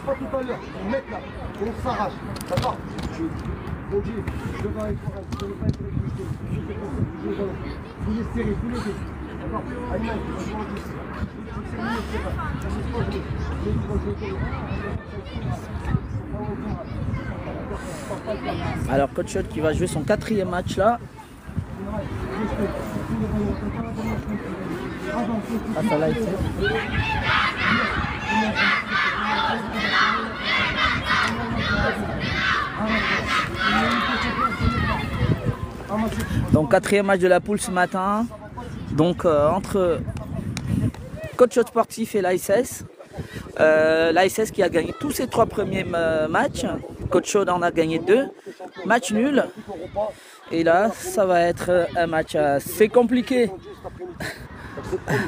pas tout à l'heure. Le mec là, on s'arrache. D'accord? On dit, devant les forêts, je ne veux pas être réfléchi. Je vais vous les serrer, tous les deux. D'accord? Ayman, tu vas jouer en 10. C'est mieux, c'est vrai. Ça se passe mieux. Mais tu vas jouer. Alors coach qui va jouer son 4e match là. Face à l'ASS. Donc 4e match de la poule ce matin. Donc entre coach sportif et l'ASS. L'ASS qui a gagné tous ses 3 premiers matchs. Coach Chaude en a gagné 2. Match nul. Et là, ça va être un match assez compliqué.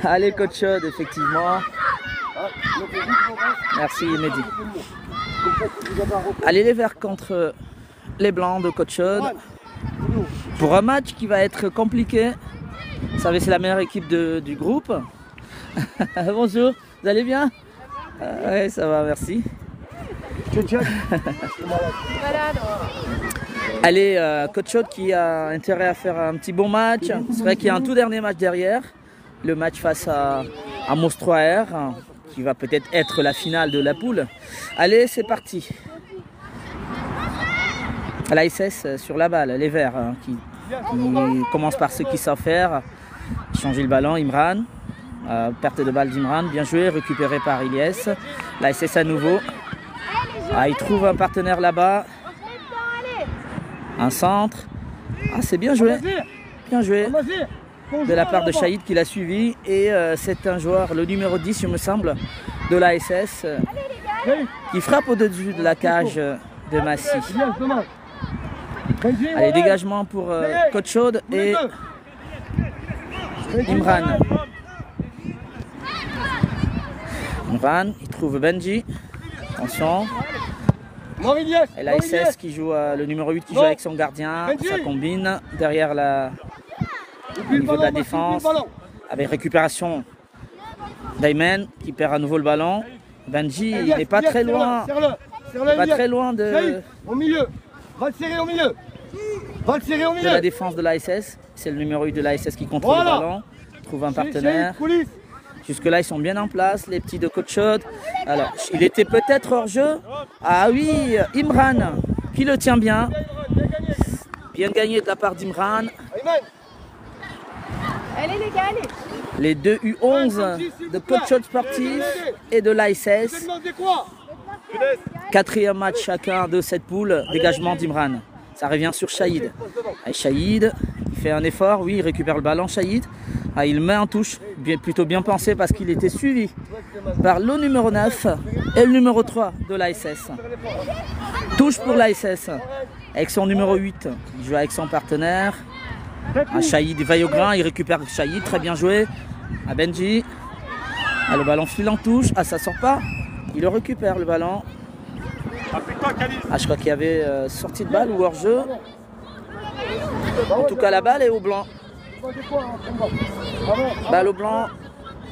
Allez, coach Chaude, effectivement. Merci, Mehdi. Allez, les Verts contre les Blancs de coach Chaude. Pour un match qui va être compliqué. Vous savez, c'est la meilleure équipe du groupe. Bonjour, vous allez bien? Oui, ça va, merci. Allez, coach Chaude qui a intérêt à faire un petit bon match. C'est vrai qu'il y a un tout dernier match derrière. Le match face à Mostroer, qui va peut-être être la finale de la poule. Allez, c'est parti. L'ASS sur la balle, les Verts qui commencent par ceux qui savent faire. Changer le ballon, Imran. Perte de balle d'Imran, bien joué, récupéré par Ilyes. L'ASS à nouveau. Il trouve un partenaire là-bas. Un centre. C'est bien joué. Bien joué. De la part de Shahid qui l'a suivi. Et c'est un joueur, le numéro 10, il me semble, de l'ASS, qui frappe au-dessus de la cage de Massy. Allez, dégagement pour coach Chaude et Imran. Imran, il trouve Benji. Attention. Et l'ASS qui joue, le numéro 8 qui joue avec son gardien. Ça combine derrière au niveau de la défense. Avec récupération d'Ayman qui perd à nouveau le ballon. Benji, il n'est pas très loin. Pas très loin de. Au milieu. Va le serrer au milieu. Va le serrer au milieu. De la défense de l'ASS. C'est le numéro 8 de l'ASS qui contrôle le ballon. Trouve un partenaire. Jusque-là, ils sont bien en place, les petits de coach Chaude. Alors, il était peut-être hors jeu. Ah oui, Imran, qui le tient bien. Bien gagné de la part d'Imran. Allez les gars, allez. Les deux U11 de coach Chaude sportif et de l'ASS. 4e match chacun de cette poule. Dégagement d'Imran. Ça revient sur Shahid. Shahid, il fait un effort. Oui, il récupère le ballon, Shahid. Il met en touche, plutôt bien pensé parce qu'il était suivi par le numéro 9 et le numéro 3 de l'ASS. Touche pour l'ASS avec son numéro 8. Il joue avec son partenaire. Shahid il va au grain, il récupère Shahid, très bien joué. Benji. Le ballon file en touche. Ça sort pas. Il le récupère le ballon. Je crois qu'il y avait sortie de balle ou hors-jeu. En tout cas, la balle est au blanc. Balle au blanc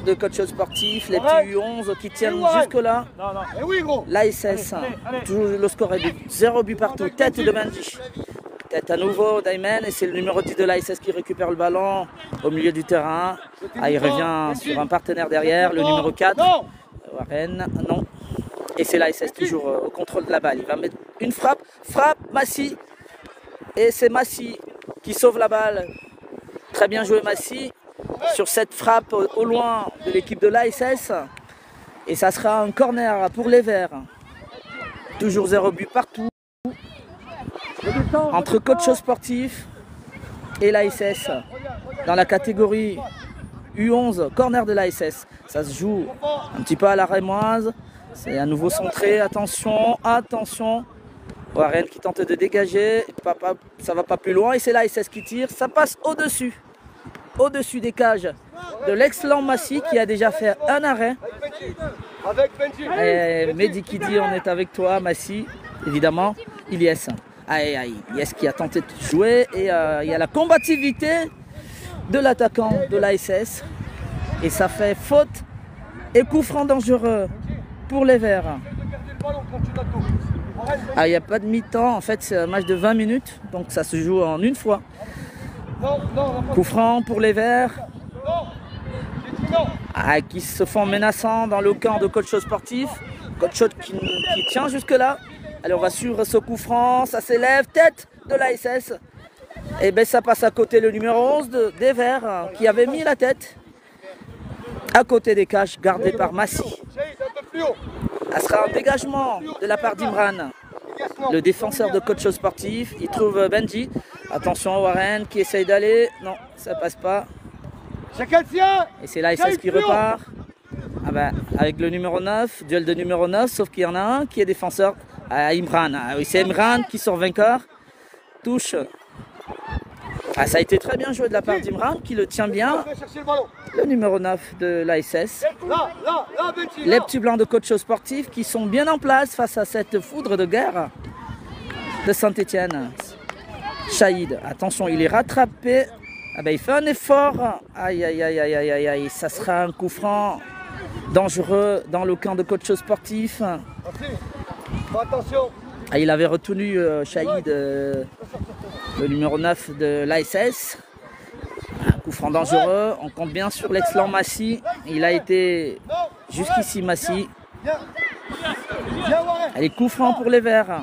de coach sportif, les petits U11 qui tiennent jusque là. L'ASS, toujours le score est de 0 but partout. Tête de Benji. Tête à nouveau d'Ayman et c'est le numéro 10 de l'ASS qui récupère le ballon au milieu du terrain. Il revient sur un partenaire derrière, le numéro 4. Warren, non. Et c'est l'ASS toujours au contrôle de la balle. Il va mettre une frappe. Frappe, Massy. Et c'est Massy qui sauve la balle. Très bien joué Massy sur cette frappe au loin de l'équipe de l'ASS. Et ça sera un corner pour les Verts. Toujours 0 but partout. Entre coach sportif et l'ASS. Dans la catégorie U11, corner de l'ASS. Ça se joue un petit peu à la rémoise. C'est à nouveau centré. Attention, attention. Warren qui tente de dégager. Ça va pas plus loin. Et c'est l'ASS qui tire. Ça passe au-dessus. Au-dessus des cages de l'excellent Massy qui a déjà fait un arrêt. Et Mehdi qui dit on est avec toi Massy. Évidemment, Ilyes. Ilyes qui a tenté de jouer. Et il y a la combativité de l'attaquant de l'ASS. Et ça fait faute et coup franc dangereux pour les Verts. Ah, il n'y a pas de mi-temps, en fait c'est un match de 20 minutes, donc ça se joue en une fois. Coup franc pour les Verts. Ah, qui se font menaçants dans le camp de Coach Sportif. Coach qui tient jusque là. Allez, on va suivre ce coup franc, ça s'élève, tête de l'ASS. Et bien ça passe à côté le numéro 11 des Verts qui avait mis la tête à côté des cages gardées par Massy. Ça sera un dégagement de la part d'Imran, le défenseur de Coach Sportif. Il trouve Benji. Attention Warren qui essaye d'aller. Non, ça passe pas. Et c'est l'ASS qui repart. Ah ben, avec le numéro 9, duel de numéro 9, sauf qu'il y en a un qui est défenseur. Imran. Ah oui, c'est Imran qui sort vainqueur. Touche. Ah, ça a été très bien joué de la part d'Imran qui le tient bien. Le numéro 9 de l'ASS. Les petits blancs de Coach Sportif qui sont bien en place face à cette foudre de guerre de Saint-Étienne. Shahid, attention, il est rattrapé. Ah ben, il fait un effort. Aïe, aïe, aïe, aïe, aïe, aïe. Ça sera un coup franc dangereux dans le camp de Coach Sportif. Ah, il avait retenu Shahid, le numéro 9 de l'ASS. Un coup franc dangereux. On compte bien sur l'excellent Massy. Il a été jusqu'ici Massy. Allez, coup franc pour les Verts.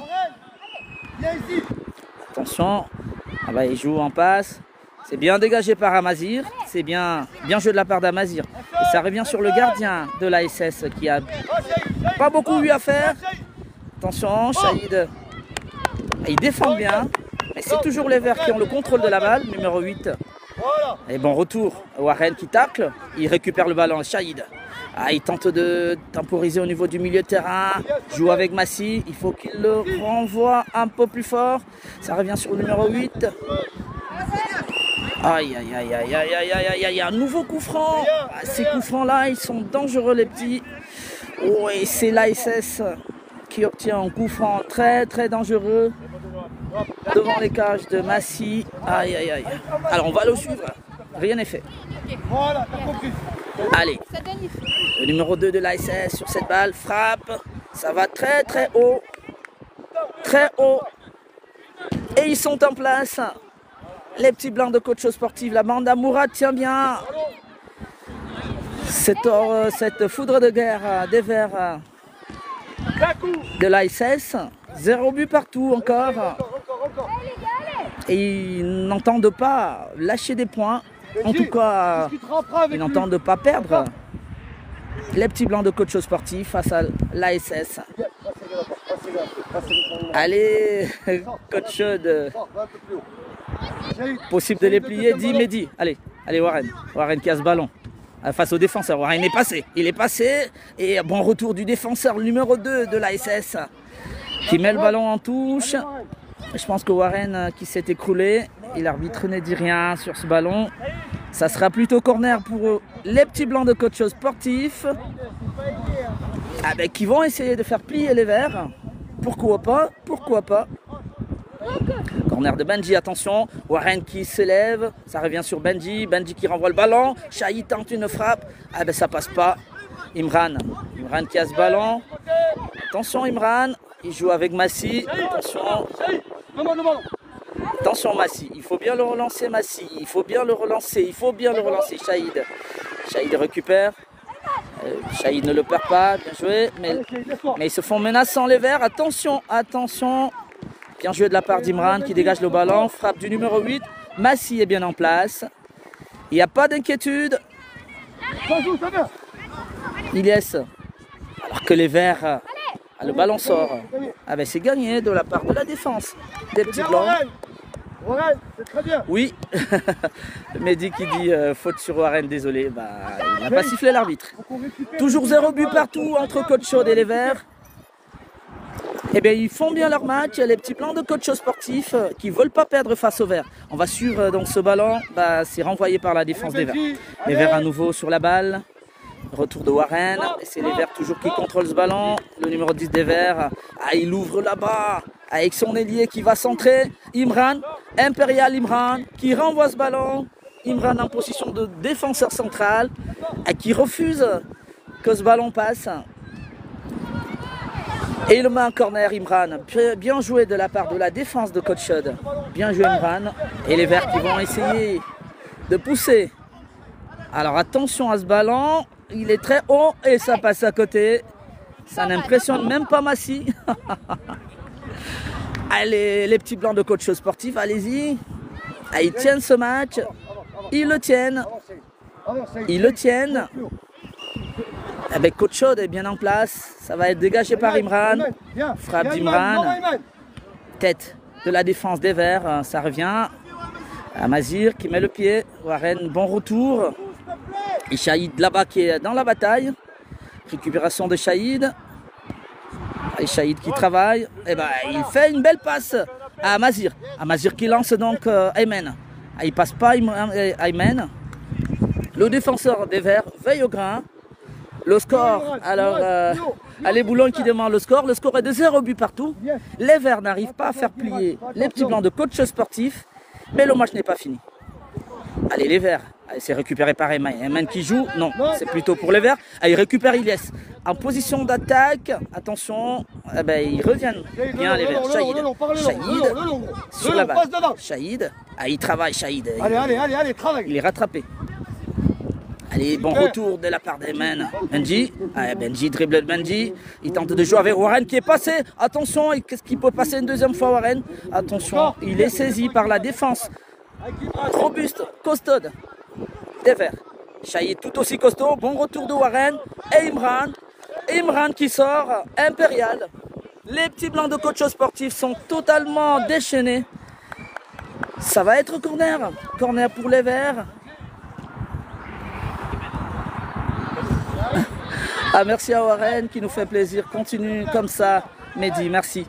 Attention. Ah bah, il joue en passe. C'est bien dégagé par Amazir. C'est bien joué de la part d'Amazir. Et ça revient sur le gardien de l'ASS qui a pas beaucoup eu à faire. Attention, Shahid. Il défend bien. Mais c'est toujours les Verts qui ont le contrôle de la balle. Numéro 8. Et bon retour. Warren qui tacle. Il récupère le ballon. Shahid. Ah, il tente de temporiser au niveau du milieu de terrain. Joue avec Massy. Il faut qu'il le renvoie un peu plus fort. Ça revient sur le numéro 8. Aïe, aïe, aïe, aïe, aïe, aïe, aïe, aïe, un nouveau coup franc. Ces coups francs-là, ils sont dangereux, les petits. Oh, et c'est l'ASS qui obtient un coup franc très, très dangereux devant les cages de Massy. Aïe, aïe, aïe. Alors, on va le suivre. Rien n'est fait. Allez. Le numéro 2 de l'ASS sur cette balle frappe. Ça va très, très haut. Très haut. Et ils sont en place. Les petits blancs de Coach Sportif, la bande Amoura tient bien. Cette foudre de guerre des Verts de l'ASS. 0 but partout encore. Et ils n'entendent pas lâcher des points. En tout cas, ils n'entendent pas perdre. Les petits blancs de Coach Sportif face à l'ASS. Allez, coach de... Possible de les plier, dit Mehdi. Allez, allez Warren. Warren qui a ce ballon. Face au défenseur. Warren est passé. Il est passé. Et bon retour du défenseur numéro 2 de l'ASS. Qui met le ballon en touche. Je pense que Warren qui s'est écroulé. Et l'arbitre ne dit rien sur ce ballon. Ça sera plutôt corner pour les petits blancs de Coach Sportif. Ah ben, qui vont essayer de faire plier les Verts. Pourquoi pas? Pourquoi pas? Corner de Benji, attention. Warren qui s'élève. Ça revient sur Benji. Benji qui renvoie le ballon. Shahid tente une frappe. Ah ben ça passe pas. Imran. Imran qui a ce ballon. Attention Imran. Il joue avec Massy. Attention. Attention Massy. Il faut bien le relancer Massy. Il faut bien le relancer. Il faut bien le relancer Shahid. Shahid récupère. Shahid ne le perd pas. Bien joué. Mais ils se font menaçants les Verts. Attention. Attention. Bien joué de la part d'Imran qui dégage le ballon. Frappe du numéro 8. Massy est bien en place. Il n'y a pas d'inquiétude. Il laisse. Alors que les Verts... le ballon sort. Ah ben c'est gagné de la part de la défense. Des petits blancs. Warren, c'est très bien. Oui. Mehdi qui dit faute sur Warren, désolé. Bah, il n'a pas sifflé l'arbitre. Toujours 0 but partout entre Coach Chaude et les Verts. Eh bien, ils font bien leur match. Les petits plans de Coach Sportif qui ne veulent pas perdre face aux Verts. On va suivre donc ce ballon. Bah, c'est renvoyé par la défense des Verts. Les Verts à nouveau sur la balle. Retour de Warren. Et c'est les Verts toujours qui contrôlent ce ballon. Le numéro 10 des Verts. Ah, il ouvre là-bas. Avec son ailier qui va centrer. Imran. Impérial Imran qui renvoie ce ballon. Imran en position de défenseur central. Et qui refuse que ce ballon passe. Et il met un corner, Imran. Bien joué de la part de la défense de Coach Chod. Bien joué, Imran. Et les Verts qui vont essayer de pousser. Alors attention à ce ballon. Il est très haut et ça passe à côté. Ça n'impressionne même pas Massy. Allez, les petits blancs de Coach Chod sportif, allez-y. Ah, ils tiennent ce match. Ils le tiennent. Ils le tiennent. Avec Coach Chod est bien en place. Ça va être dégagé par Imran. Frappe d'Imran. Tête de la défense des Verts. Ça revient à Mazir qui met le pied. Warren, bon retour. Et Shahid là-bas qui est dans la bataille. Récupération de Shahid. Et Shahid qui travaille. Et ben, il fait une belle passe à Mazir. À Mazir qui lance donc Ayman. Il passe pas Ayman. Le défenseur des Verts veille au grain. Le score, alors, allez Boulon qui demande le score est de 0 but partout. Les Verts n'arrivent pas à faire plier les petits blancs de Coach sportif, mais le match n'est pas fini. Allez les Verts, c'est récupéré par Ayman. Ayman qui joue, non, c'est plutôt pour les Verts. Il récupère Ilyes en position d'attaque. Attention, ils reviennent bien les Verts. Shahid sur la balle. Shahid, il travaille Shahid. Allez, travaille. Il est rattrapé. Allez, bon retour de la part d'Ayman. Benji, Benji dribble Benji. Il tente de jouer avec Warren qui est passé. Attention, qu'est-ce qu'il peut passer une deuxième fois Warren? Attention, il est saisi par la défense. Robuste, costaud des Verts. Shahid tout aussi costaud. Bon retour de Warren. Et Imran. Imran qui sort. Impérial. Les petits blancs de Coach sportif sont totalement déchaînés. Ça va être corner. Corner pour les Verts. Merci à Warren qui nous fait plaisir. Continue comme ça, Mehdi, merci.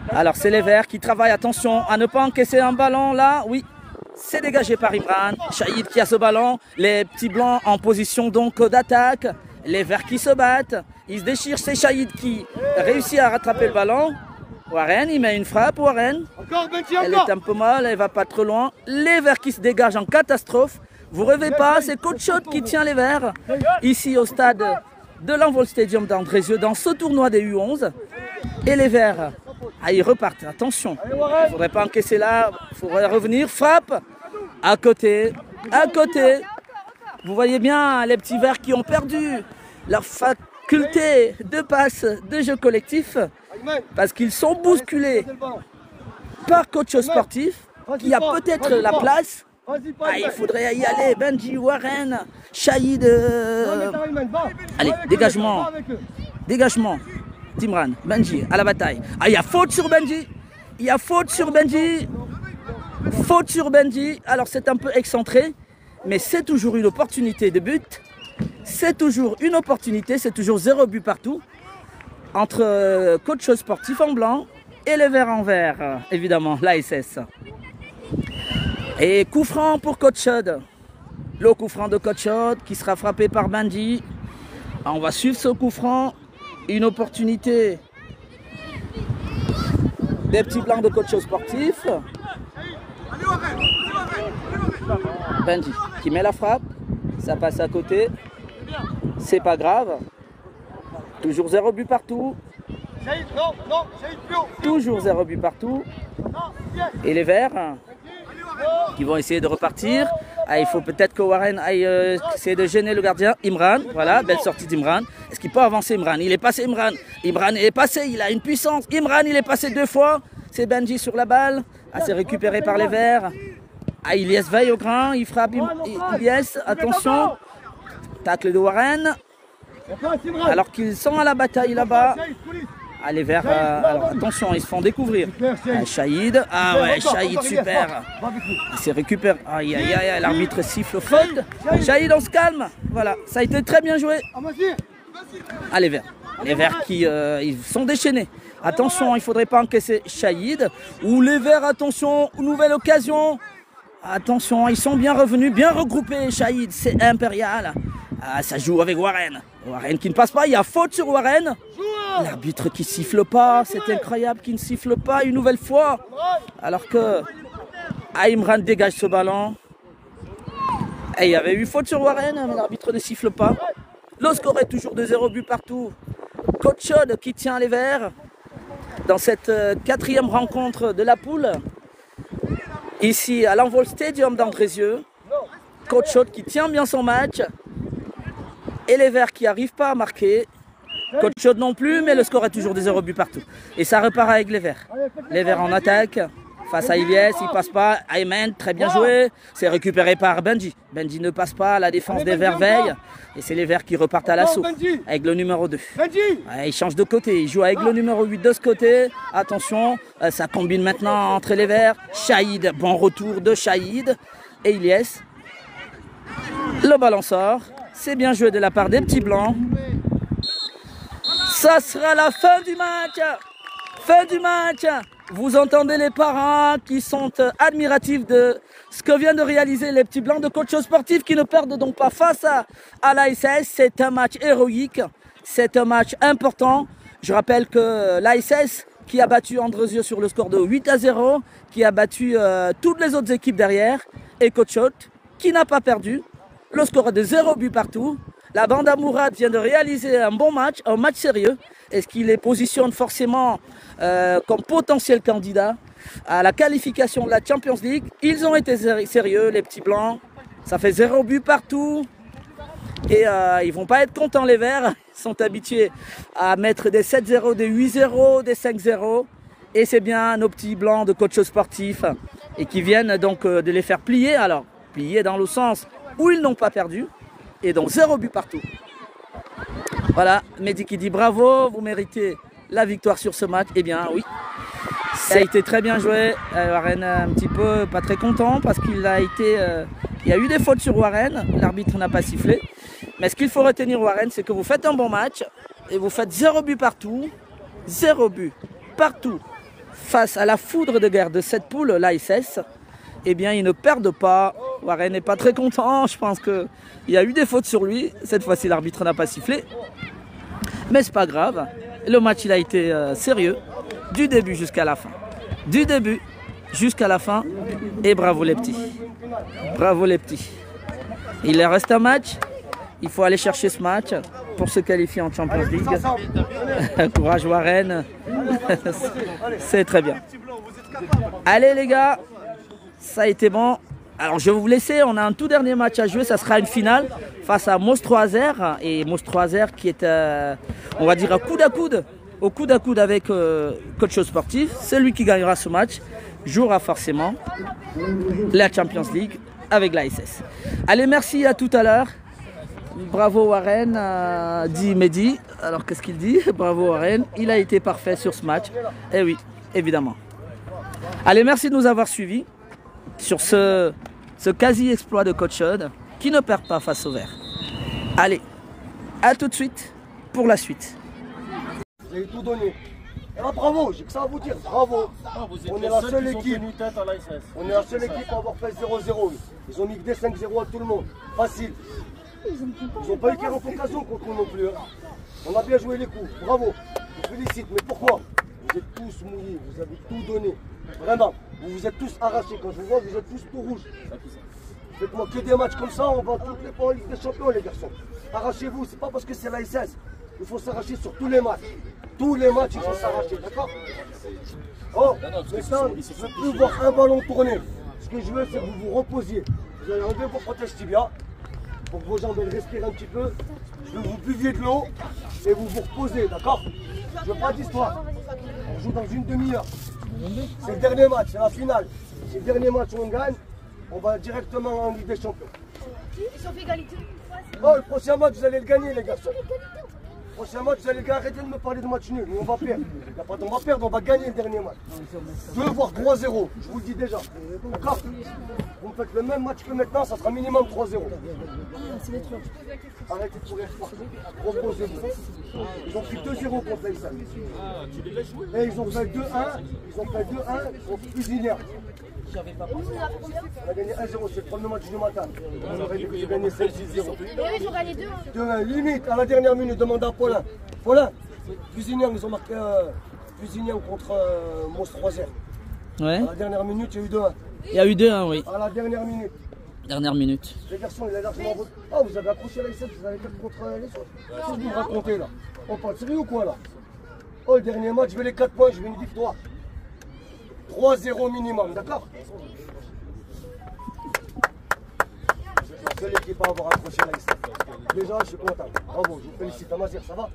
Alors, c'est les Verts qui travaillent. Attention à ne pas encaisser un ballon là. Oui, c'est dégagé par Imran. Shahid qui a ce ballon. Les petits blancs en position donc d'attaque. Les Verts qui se battent. Ils se déchirent. C'est Shahid qui réussit à rattraper le ballon. Warren, il met une frappe. Warren. Elle est un peu mal, elle va pas trop loin. Les Verts qui se dégagent en catastrophe. Vous rêvez pas, c'est Coach Chod qui tient les Verts. Ici au stade de l'Envol Stadium d'Andrézieux dans ce tournoi des U11. Et les Verts, ils repartent. Attention, il ne faudrait pas encaisser là. Il faudrait revenir. Frappe à côté. À côté. Vous voyez bien les petits Verts qui ont perdu leur faculté de passe de jeu collectif parce qu'ils sont bousculés par Coach sportif qui a peut-être la place. Il faudrait y aller. Benji, Warren, Shahid. Allez, dégagement. Dégagement. Timran, Benji à la bataille. Il y a faute sur Benji. Il y a faute sur Benji. Faute sur Benji. Alors c'est un peu excentré, mais c'est toujours une opportunité de but. C'est toujours une opportunité. C'est toujours 0 but partout. Entre Coach sportif en blanc et les Verts en vert, évidemment, l'ASS. Et coup franc pour Coach Chod. Le coup franc de Coach Chod qui sera frappé par Benji. On va suivre ce coup franc. Une opportunité des petits blancs de Coach sportif. Benji qui met la frappe. Ça passe à côté. C'est pas grave. Toujours 0 but partout. Toujours 0 but partout. Et les Verts qui vont essayer de repartir. Il faut peut-être que Warren aille essayer de gêner le gardien. Imran, voilà, belle sortie d'Imran. Est-ce qu'il peut avancer Imran? Il est passé Imran. Imran est passé, il a une puissance. Imran, il est passé 2 fois. C'est Benji sur la balle. C'est récupéré par les Verts. Ilyes veille au grain, il frappe Ilyes. Attention. Tacle de Warren. Alors qu'ils sont à la bataille là-bas. Les Verts, alors attention, ils se font découvrir. Shahid, ouais, Shahid, super. Il s'est récupéré. Aïe, aïe, aïe, l'arbitre siffle faute. Shahid, on se calme. Voilà, ça a été très bien joué. Les Verts. Les Verts qui ils sont déchaînés. Attention, il ne faudrait pas encaisser Shahid. Ou les Verts, attention, nouvelle occasion. Attention, ils sont bien revenus, bien regroupés. Shahid, c'est impérial. Ça joue avec Warren. Warren qui ne passe pas, il y a faute sur Warren. L'arbitre qui siffle pas, c'est incroyable qu'il ne siffle pas une nouvelle fois. Alors que Imran dégage ce ballon. Il y avait eu faute sur Warren, mais l'arbitre ne siffle pas. Le score est toujours de 0 but partout. Côte Chaude qui tient les Verts dans cette 4e rencontre de la poule. Ici à l'Envol Stadium d'Andrézieux. Côte Chaude qui tient bien son match. Et les Verts qui n'arrivent pas à marquer. Côte Chaude non plus, mais le score est toujours des 0 buts partout. Et ça repart avec les Verts. Les Verts en attaque. Face à Ilyes, il ne passe pas. Ayman, très bien joué. C'est récupéré par Benji. Benji ne passe pas. La défense des Verts veille. Et c'est les Verts qui repartent à l'assaut. Avec le numéro 2. Ouais, il change de côté. Il joue avec le numéro 8 de ce côté. Attention, ça combine maintenant entre les Verts. Shahid, bon retour de Shahid. Et Ilyes. Le ballon sort. C'est bien joué de la part des petits blancs. Ça sera la fin du match. Fin du match. Vous entendez les parents qui sont admiratifs de ce que viennent de réaliser les petits blancs de Côte Chaude Sportif qui ne perdent donc pas face à l'ASS. C'est un match héroïque, c'est un match important. Je rappelle que l'ASS qui a battu Andrézieux sur le score de 8-0, qui a battu toutes les autres équipes derrière, et Côte Chaude qui n'a pas perdu. Le score est de 0 but partout. La bande à Mourad vient de réaliser un bon match, un match sérieux. Est-ce qu'il les positionne forcément comme potentiel candidat à la qualification de la Champions League? Ils ont été sérieux, les petits blancs. Ça fait 0 but partout. Et ils ne vont pas être contents, les Verts. Ils sont habitués à mettre des 7-0, des 8-0, des 5-0. Et c'est bien nos petits blancs de Côte Chaude Sportif. Et qui viennent donc de les faire plier. Alors, plier dans le sens où ils n'ont pas perdu. Et donc 0 but partout. Voilà, Mehdi qui dit bravo, vous méritez la victoire sur ce match. Eh bien oui, ça a été très bien joué. Warren un petit peu pas très content parce qu'il a été... il y a eu des fautes sur Warren, l'arbitre n'a pas sifflé. Mais ce qu'il faut retenir Warren, c'est que vous faites un bon match et vous faites 0 but partout. 0 but partout face à la foudre de guerre de cette poule, l'ASS. Eh bien, ils ne perdent pas. Warren n'est pas très content. Je pense qu'il y a eu des fautes sur lui. Cette fois-ci, l'arbitre n'a pas sifflé. Mais c'est pas grave. Le match, il a été sérieux. Du début jusqu'à la fin. Du début jusqu'à la fin. Et bravo les petits. Bravo les petits. Il leur reste un match. Il faut aller chercher ce match pour se qualifier en Champions League. Courage Warren. C'est très bien. Allez les gars. Ça a été bon. Alors je vais vous laisser, on a un tout dernier match à jouer, ça sera une finale face à Mostroiser. Et Mostroiser qui est, on va dire, au coude à coude avec Côte Chaude Sportif. Celui qui gagnera ce match jouera forcément la Champions League avec l'ASS. Allez, merci, à tout à l'heure. Bravo Warren, dit Mehdi. Alors qu'est-ce qu'il dit? Bravo Warren, il a été parfait sur ce match. Eh oui, évidemment. Allez, merci de nous avoir suivis sur ce quasi-exploit de Côte Chaude qui ne perd pas face aux Verts. Allez, à tout de suite pour la suite. Vous avez tout donné. Et là, bravo, j'ai que ça à vous dire, bravo. On est la seule équipe. On est la seule équipe à avoir fait 0-0. Ils ont mis des 5-0 à tout le monde. Facile. Ils n'ont pas eu 40 occasions contre nous non plus. Hein. On a bien joué les coups. Bravo. Je vous félicite. Mais pourquoi? Vous êtes tous mouillés. Vous avez tout donné. Vraiment. Vous vous êtes tous arrachés. Quand je vous vois, vous êtes tous tout rouges. Faites-moi que des matchs comme ça. On va toutes les fois en Ligue des Champions, les garçons. Arrachez-vous. C'est pas parce que c'est l'ASS. Il faut s'arracher sur tous les matchs. Tous les matchs, il faut s'arracher. D'accord? Oh, maintenant, je ne veux plus voir un ballon tourner. Ce que je veux, c'est que vous vous reposiez. Vous allez enlever vos protèges tibia pour que vos jambes respirent un petit peu. Je veux que vous buviez de l'eau et vous vous reposez, d'accord? Je veux pas d'histoire. On joue dans une demi-heure. C'est le dernier match, c'est la finale. C'est le dernier match où on gagne. On va directement en Ligue des Champions. Ils sont fait égalité. Oh, le prochain match, vous allez le gagner, les garçons. Le prochain match, vous allez gagner. Arrêtez de me parler de match nul. On va perdre. Il n'y a pas de on va perdre, on va gagner le dernier match. 2 voire 3-0. Je vous le dis déjà. D'accord? Vous me faites le même match que maintenant, ça sera minimum 3-0. Arrêtez de courir fort. Reposez-vous. Ils ont pris 2-0 contre l'Aïssan. Et ils ont fait 2-1. Ils ont fait 2-1 contre Cuisinière. On a gagné 1-0, c'est le premier match du matin. On aurait gagné 5-6-0. Et eux, ils ont gagné 2-1. 2-1, limite, à la dernière minute, demande à Paulin. Paulin, Cuisinière, ils ont marqué Cuisinière contre Mostroiser. Ouais. À la dernière minute, il y a eu 2-1. Il y a eu 2-1, oui. À la dernière minute. Dernière minute. Les garçons, il a largement... Oh, vous avez accroché la 7, vous allez faire contre les autres. Qu'est-ce que vous me racontez là? On parle sérieux ou quoi là? Oh, le dernier match, je veux les 4 points, je veux une victoire. 3-0 minimum, d'accord? C'est la seule équipe à avoir accroché la liste. Déjà, je suis content. Bravo, je vous félicite. Amazir, ça va?